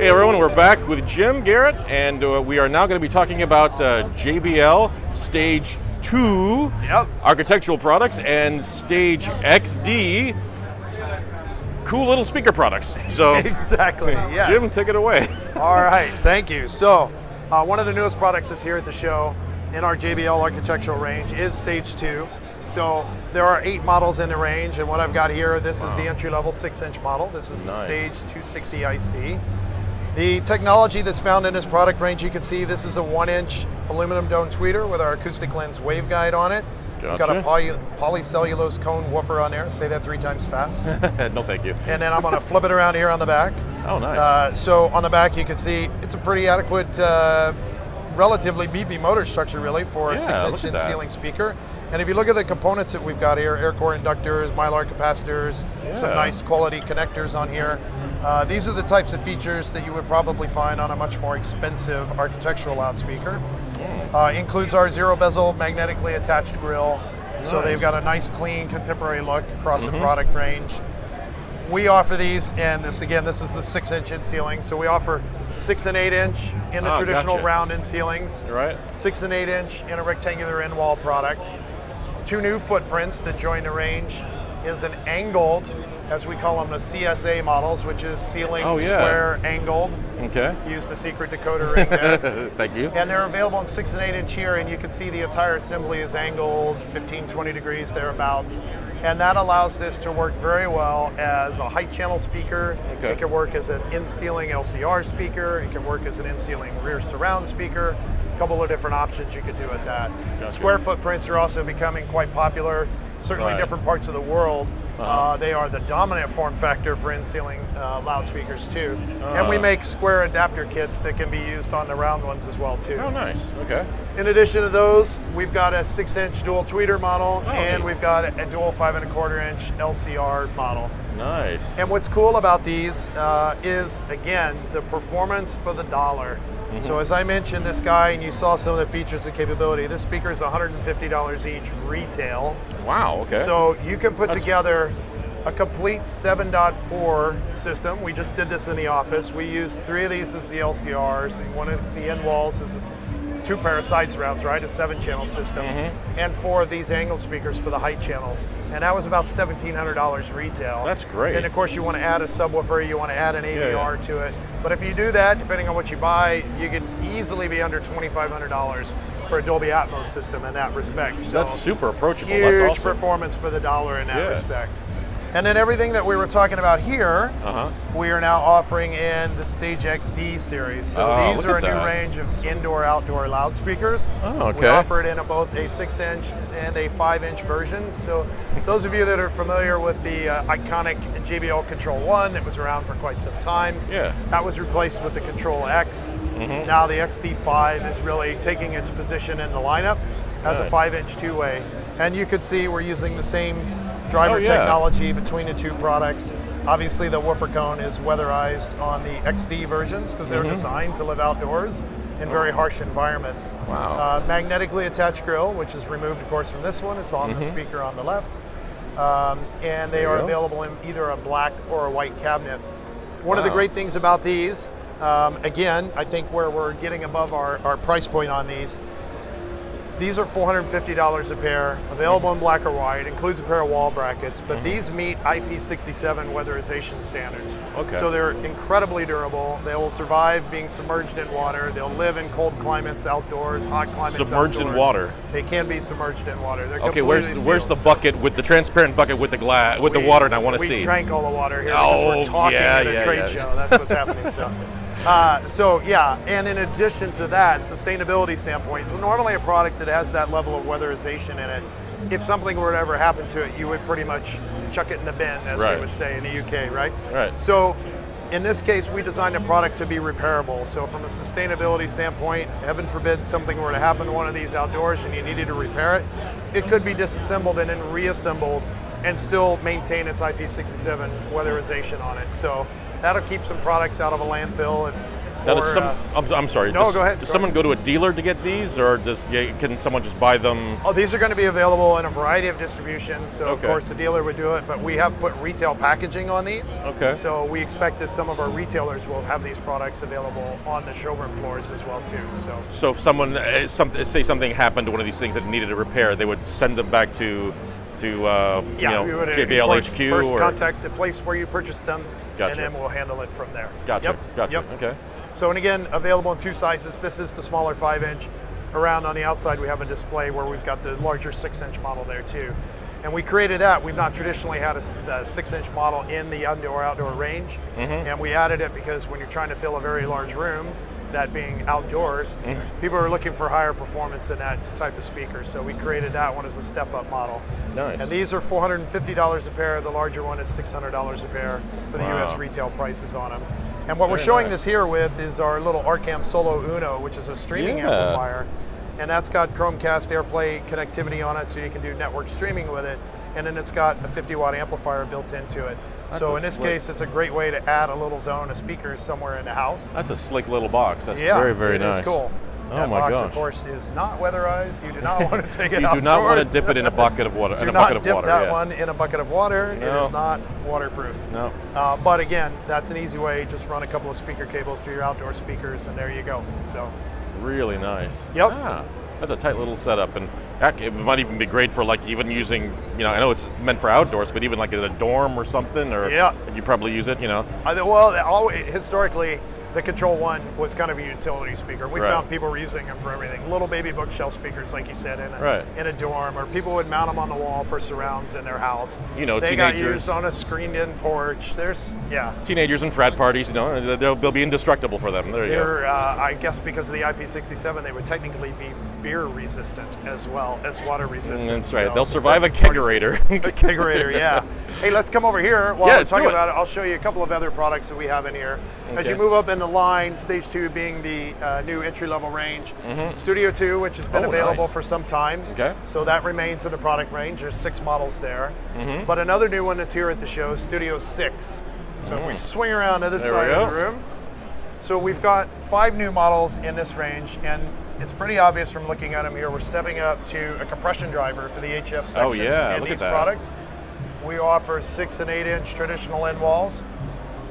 Hey everyone, we're back with Jim Garrett, and we are now going to be talking about JBL Stage 2 architectural products and Stage XD cool little speaker products. So exactly, yes. Jim, take it away. All right, thank you. So one of the newest products that's here at the show in our JBL architectural range is Stage 2. So there are 8 models in the range, and what I've got here, this is the entry-level 6-inch model. This is the Stage 260 IC. The technology that's found in this product range, you can see this is a 1-inch aluminum dome tweeter with our acoustic lens waveguide on it. Gotcha. We've got a polycellulose cone woofer on there. Say that 3 times fast. No, thank you. And then I'm going to flip it around here on the back. Oh, nice. So on the back, you can see it's a pretty adequate, relatively beefy motor structure, really, for a 6-inch in-ceiling speaker. And if you look at the components that we've got here, air core inductors, mylar capacitors, some nice quality connectors on here. These are the types of features that you would probably find on a much more expensive architectural loudspeaker. Includes our zero bezel magnetically attached grille. Nice. So they've got a nice, clean, contemporary look across the product range. We offer these, and this is the 6-inch in ceiling. So we offer 6 and 8-inch in the traditional round in ceilings. Right. 6 and 8-inch in a rectangular end wall product. 2 new footprints that join the range is an angled, as we call them, the CSA models, which is ceiling square angled. Okay. Use the secret decoder ring there. Thank you. And they're available in 6 and 8-inch here, and you can see the entire assembly is angled 15, 20 degrees thereabouts. And that allows this to work very well as a height channel speaker. Okay. It can work as an in-ceiling LCR speaker. It can work as an in-ceiling rear surround speaker. A couple of different options you could do with that. Gotcha. Square footprints are also becoming quite popular, certainly different parts of the world. They are the dominant form factor for in-ceiling loudspeakers too. And we make square adapter kits that can be used on the round ones as well too. Oh, nice. Okay. In addition to those, we've got a 6-inch dual tweeter model, and we've got a dual 5 1/4-inch LCR model. Nice. And what's cool about these is, again, the performance for the dollar. So as I mentioned, this guy, and you saw some of the features and capability, this speaker is $150 each retail. Wow, okay. So you can put together a complete 7.4 system. We just did this in the office. We used 3 of these as the LCRs. One of the end walls is 2 pair of side surrounds, right? A 7-channel system. And 4 of these angled speakers for the height channels. And that was about $1,700 retail. That's great. And of course you want to add a subwoofer, you want to add an AVR to it. But if you do that, depending on what you buy, you could easily be under $2,500 for a Dolby Atmos system in that respect. So that's super approachable. Huge That's awesome. performance for the dollar in that respect. And then everything that we were talking about here, we are now offering in the Stage XD series. So these are a new range of indoor-outdoor loudspeakers. Oh, okay. We offer it in both a 6-inch and a 5-inch version. So those of you that are familiar with the iconic JBL Control 1 that was around for quite some time, that was replaced with the Control X. Now the XD5 is really taking its position in the lineup as a 5-inch two-way. And you can see we're using the same driver technology between the 2 products. Obviously the woofer cone is weatherized on the XD versions because they're designed to live outdoors in very harsh environments. Wow. Magnetically attached grille, which is removed of course from this one. It's on the speaker on the left. And they are available in either a black or a white cabinet. One of the great things about these, again, I think where we're getting above our price point on these are $450 a pair, available in black or white, includes a pair of wall brackets, but these meet IP67 weatherization standards. Okay. So they're incredibly durable. They will survive being submerged in water. They'll live in cold climates outdoors, hot climates submerged outdoors. in water. They can be submerged in water. They're okay, where's the bucket with the transparent bucket with the glass with the water? And I want to see. We drank all the water here because we're talking at a trade show. That's what's happening. So. And in addition to that, sustainability standpoint, so normally a product that has that level of weatherization in it, if something were to ever happen to it, you would pretty much chuck it in the bin, as we would say in the UK, right? Right. So in this case, we designed a product to be repairable. So from a sustainability standpoint, heaven forbid something were to happen to one of these outdoors and you needed to repair it, it could be disassembled and then reassembled and still maintain its IP67 weatherization on it. So that'll keep some products out of a landfill. If Now, I'm sorry. No, go ahead. Does someone go to a dealer to get these, or can someone just buy them? Oh, these are going to be available in a variety of distributions. So, of course, the dealer would do it, but we have put retail packaging on these. Okay. So we expect that some of our retailers will have these products available on the showroom floors as well, too. So if someone, say something happened to one of these things that needed a repair, they would send them back to JBL HQ? First contact the place where you purchased them, Gotcha. and then we'll handle it from there. Gotcha. Gotcha. Yep. Okay. So, and again, available in 2 sizes. This is the smaller 5-inch. Around on the outside, we have a display where we've got the larger 6-inch model there too. And we created that. We've not traditionally had a 6-inch model in the indoor-outdoor range. And we added it because when you're trying to fill a very large room, that being outdoors, people are looking for higher performance in that type of speaker. So we created that one as a step-up model. Nice. And these are $450 a pair. The larger one is $600 a pair for the US retail prices on them. And what we're showing this here with is our little Arcam Solo Uno, which is a streaming amplifier. And that's got Chromecast AirPlay connectivity on it, so you can do network streaming with it. And then it's got a 50-watt amplifier built into it. So in this case, it's a great way to add a little zone of speakers somewhere in the house. That's a slick little box. That's very, very nice. It is cool. That box, of course, is not weatherized. You do not want to take it outdoors. You do not want to dip it in a bucket of water. Do not dip that one in a bucket of water. No. It is not waterproof. No. But again, that's an easy way. Just run a couple of speaker cables to your outdoor speakers, and there you go. So. Really nice. Yep. That's a tight little setup, and heck, it might even be great for like even using, I know it's meant for outdoors, but even like in a dorm or something, or you probably use it, Well, historically, the Control One was kind of a utility speaker. We found people were using them for everything. Little baby bookshelf speakers, like you said, in a dorm, or people would mount them on the wall for surrounds in their house. They teenagers got used on a screened-in porch. Teenagers and frat parties, they'll be indestructible for them. They're, I guess because of the IP67, they would technically be beer resistant as well as water resistant. That's right. They'll survive a kegerator. A kegerator, yeah. Hey, let's come over here while we're talking about it. I'll show you a couple of other products that we have in here. As you move up in the line, stage 2 being the new entry-level range. Studio 2, which has been available for some time. Okay. So that remains in the product range. There's 6 models there. But another new one that's here at the show, Studio 6. So if we swing around to this side of the room. So we've got 5 new models in this range, and it's pretty obvious from looking at them here. We're stepping up to a compression driver for the HF section in these products. We offer 6 and 8-inch traditional end walls,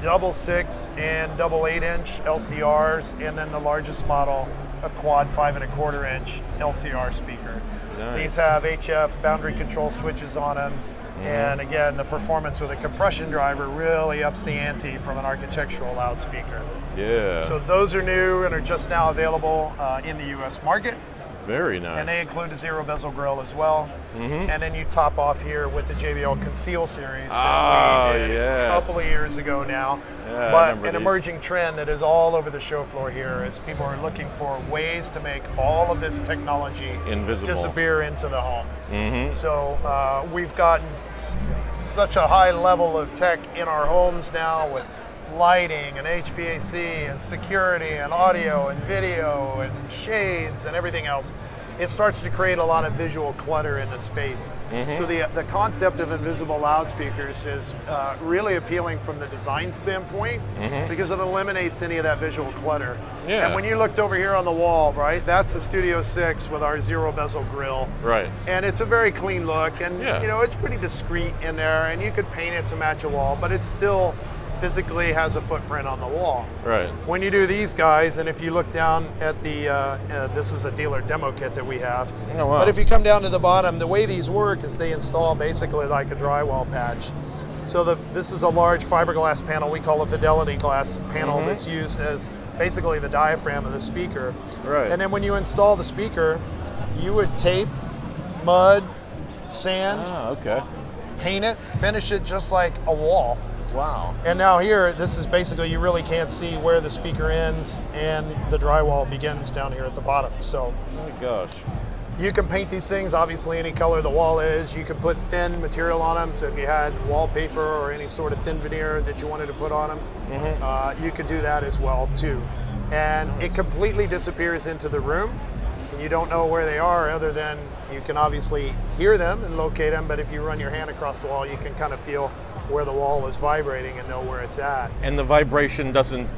double 6 and double 8-inch LCRs, and then the largest model, a quad 5 1/4-inch LCR speaker. Nice. These have HF boundary control switches on them. And again, the performance with a compression driver really ups the ante from an architectural loudspeaker. Yeah. So those are new and are just now available in the US market. Very nice. And they include a zero bezel grill as well. And then you top off here with the JBL Conceal series that we did a couple of years ago now. But an emerging trend that is all over the show floor here is people are looking for ways to make all of this technology invisible, disappear into the home. So we've gotten such a high level of tech in our homes now with lighting and HVAC and security and audio and video and shades and everything else. It starts to create a lot of visual clutter in the space. So the concept of invisible loudspeakers is really appealing from the design standpoint because it eliminates any of that visual clutter. And when you looked over here on the wall, right, that's the Studio 6 with our zero bezel grill. Right. And it's a very clean look, and it's pretty discreet in there, and you could paint it to match a wall, but it's still physically has a footprint on the wall. Right. When you do these guys, and if you look down at the, this is a dealer demo kit that we have. Oh, wow. But if you come down to the bottom, the way these work is they install basically like a drywall patch. So this is a large fiberglass panel we call a Fidelity glass panel that's used as basically the diaphragm of the speaker. Right. And then when you install the speaker, you would tape, mud, sand, paint it, finish it just like a wall. Wow. And now here, this is basically, you really can't see where the speaker ends and the drywall begins down here at the bottom. So, oh my gosh. You can paint these things obviously any color the wall is. You can put thin material on them. So if you had wallpaper or any sort of thin veneer that you wanted to put on them, you could do that as well too. And it completely disappears into the room. And you don't know where they are other than you can obviously hear them and locate them. But if you run your hand across the wall, you can kind of feel where the wall is vibrating and know where it's at. And the vibration doesn't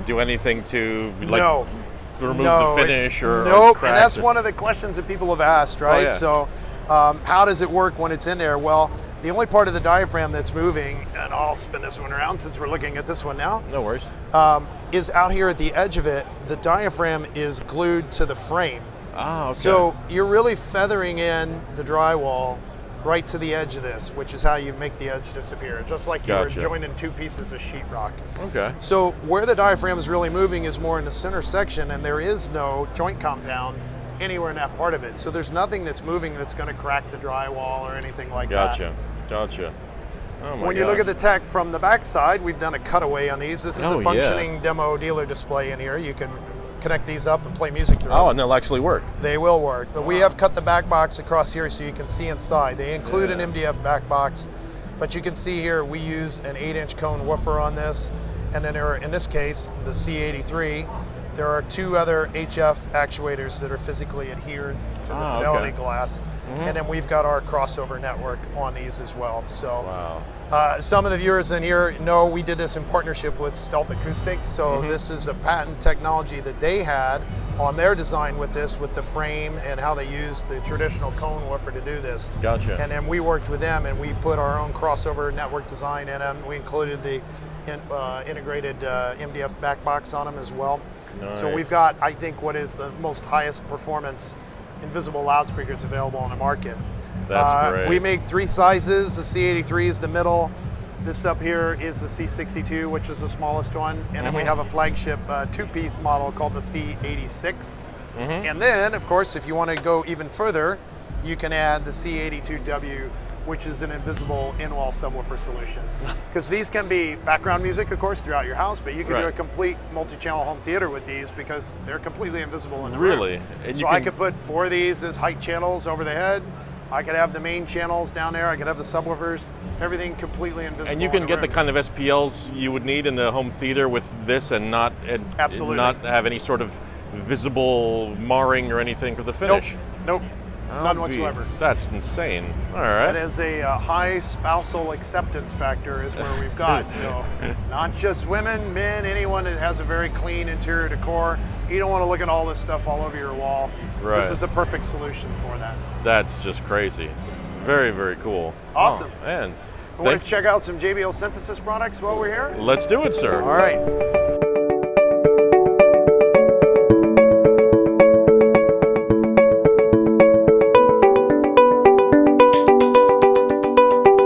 do anything to like No. remove No, the finish or nope. cracks And that's or- one of the questions that people have asked, right? yeah. So how does it work when it's in there? Well, the only part of the diaphragm that's moving, and I'll spin this one around since we're looking at this one now, No worries. is out here at the edge of it. The diaphragm is glued to the frame. Ah, okay. So you're really feathering in the drywall right to the edge of this, which is how you make the edge disappear, just like you Gotcha. were joining two pieces of sheetrock. Okay. So where the diaphragm is really moving is more in the center section, and there is no joint compound anywhere in that part of it. So there's nothing that's moving that's going to crack the drywall or anything like that. Gotcha. Oh my When you look at the tech from the back side, we've done a cutaway on these. This is Oh, a yeah. functioning demo dealer display in here. You can connect these up and play music through Oh, them. and they'll actually work. They will work, but we have cut the back box across here so you can see inside. They include an Yeah. MDF back box, but you can see here we use an 8-inch cone woofer on this, and then there are, in this case, the C83. There are two other HF actuators that are physically adhered to the Fidelity okay. glass, and then we've got our crossover network on these as well. So. Wow. Some of the viewers in here know we did this in partnership with Stealth Acoustics. So this is a patent technology that they had on their design with this, with the frame and how they used the traditional cone woofer to do this. Gotcha. And then we worked with them and we put our own crossover network design in them. We included the integrated MDF back box on them as well. So we've Nice. got, I think, what is the most highest performance invisible loudspeaker that's available on the market. That's great. We make three sizes. The C83 is the middle. This up here is the C62, which is the smallest one. And then we have a flagship two-piece model called the C86. And then, of course, if you want to go even further, you can add the C82W, which is an invisible in-wall subwoofer solution. Because these can be background music, of course, throughout your house, but you can do Right. a complete multi-channel home theater with these because they're completely invisible in the Really? room. And So you I can- could put 4 of these as height channels over the head. I could have the main channels down there. I could have the subwoofers. Everything completely invisible. And you in can get the room. kind of SPLs you would need in the home theater with this, and not Absolutely. not have any sort of visible marring or anything for the finish. Nope. Oh, None gee, whatsoever. That's insane. All right. That is a high spousal acceptance factor is where we've got. So not just women, men, anyone that has a very clean interior decor. You don't want to look at all this stuff all over your wall. Right. This is a perfect solution for that. That's just crazy. Very, very cool. Awesome. Oh, man. Want to check out some JBL Synthesis products while we're here? Let's do it, sir. All right.